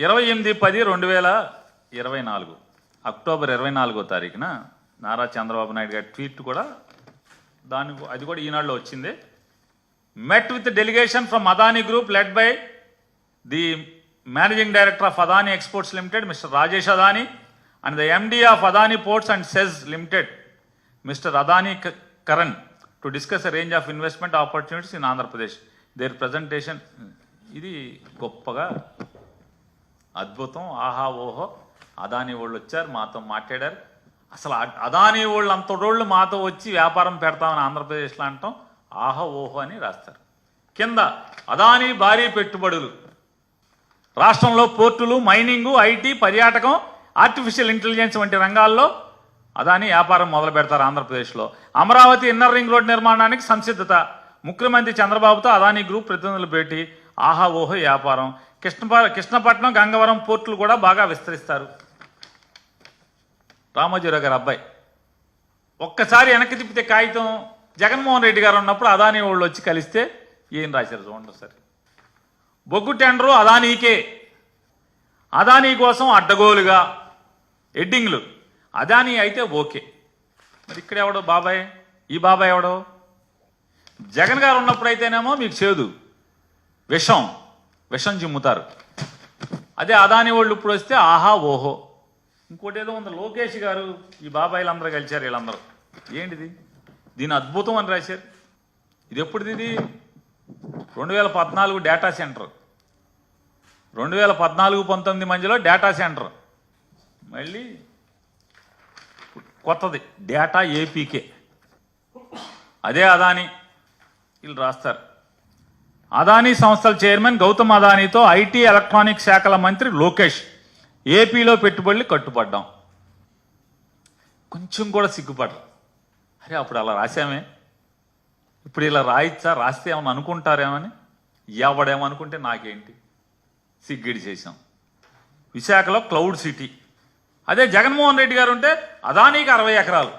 28/10/2024 October 24వ తారీఖున నారా చంద్రబాబు నాయుడు గారి tweet కూడా అది కూడా ఈనాడులో వచ్చింది. met with the delegation from Adani Group led by the Managing Director of Adani Exports Limited, Mr. Rajesh Adani, and the MD of Adani Ports and SEZ Limited, Mr. Adani Karan, to discuss a range of investment opportunities in Andhra Pradesh. Their presentation, ఇది గొప్పగా అద్భుతం, ఆహా ఓహో, అదానీ వాళ్ళు వచ్చారు మాతో మాట్లాడారు. అసలు అదానీ వాళ్ళు అంతటోళ్ళు మాతో వచ్చి వ్యాపారం పెడతామని ఆంధ్రప్రదేశ్లో అంటాం ఆహా ఓహో అని రాస్తారు. కింద అదానీ భారీ పెట్టుబడులు, రాష్ట్రంలో పోర్టులు, మైనింగు, ఐటీ, పర్యాటకం, ఆర్టిఫిషియల్ ఇంటెలిజెన్స్ వంటి రంగాల్లో అదానీ వ్యాపారం మొదలు పెడతారు ఆంధ్రప్రదేశ్లో. అమరావతి ఇన్నర్ రింగ్ రోడ్ నిర్మాణానికి సంసిద్ధత, ముఖ్యమంత్రి చంద్రబాబుతో అదానీ గ్రూప్ ప్రతినిధులు భేటీ, ఆహా ఓహో వ్యాపారం. కృష్ణపట్నం, గంగవరం పోర్టులు కూడా బాగా విస్తరిస్తారు. రామోజీరావు గారు అబ్బాయి ఒక్కసారి వెనక్కి తిప్పితే కాగితం జగన్మోహన్ రెడ్డి గారు ఉన్నప్పుడు అదానీ వాళ్ళు వచ్చి కలిస్తే ఏం రాశారు చూడండి సరే. బొగ్గు టెండరు అదానీకే, అదానీ కోసం అడ్డగోలుగా ఎడ్డింగ్లు, అదానీ అయితే ఓకే. మరి ఇక్కడ ఎవడో బాబాయ్, ఈ బాబాయ్ ఎవడో? జగన్ గారు ఉన్నప్పుడైతేనేమో మీకు చేదు విషం చిమ్ముతారు. అదే అదానీ వాళ్ళు ఇప్పుడు వస్తే ఆహా ఓహో. ఇంకోటి ఏదో ఉంది, లోకేష్ గారు ఈ బాబాయిలు అందరూ కలిశారు, వీళ్ళందరూ ఏంటిది దీని అద్భుతం అని రాశారు. ఇది ఎప్పుడుది? ఇది 2014 డేటా సెంటర్, 2014-19 మధ్యలో డేటా సెంటర్, మళ్ళీ కొత్తది డేటా ఏపీకే. అదే అదానీ వీళ్ళు రాస్తారు. అదానీ సంస్థల చైర్మన్ గౌతమ్ అదానీతో ఐటీ ఎలక్ట్రానిక్ శాఖల మంత్రి లోకేష్ ఏపీలో పెట్టుబడులు కట్టుబడ్డాం. కొంచెం కూడా సిగ్గుపడరు. అరే అప్పుడు అలా రాసామే, ఇప్పుడు ఇలా రాయిచ్చా, రాస్తే ఏమని అనుకుంటారేమని. ఎవడేమనుకుంటే నాకేంటి, సిగ్గిడి చేశాం. విశాఖలో క్లౌడ్ సిటీ. అదే జగన్మోహన్ రెడ్డి గారు ఉంటే అదానీకి 60 ఎకరాలు,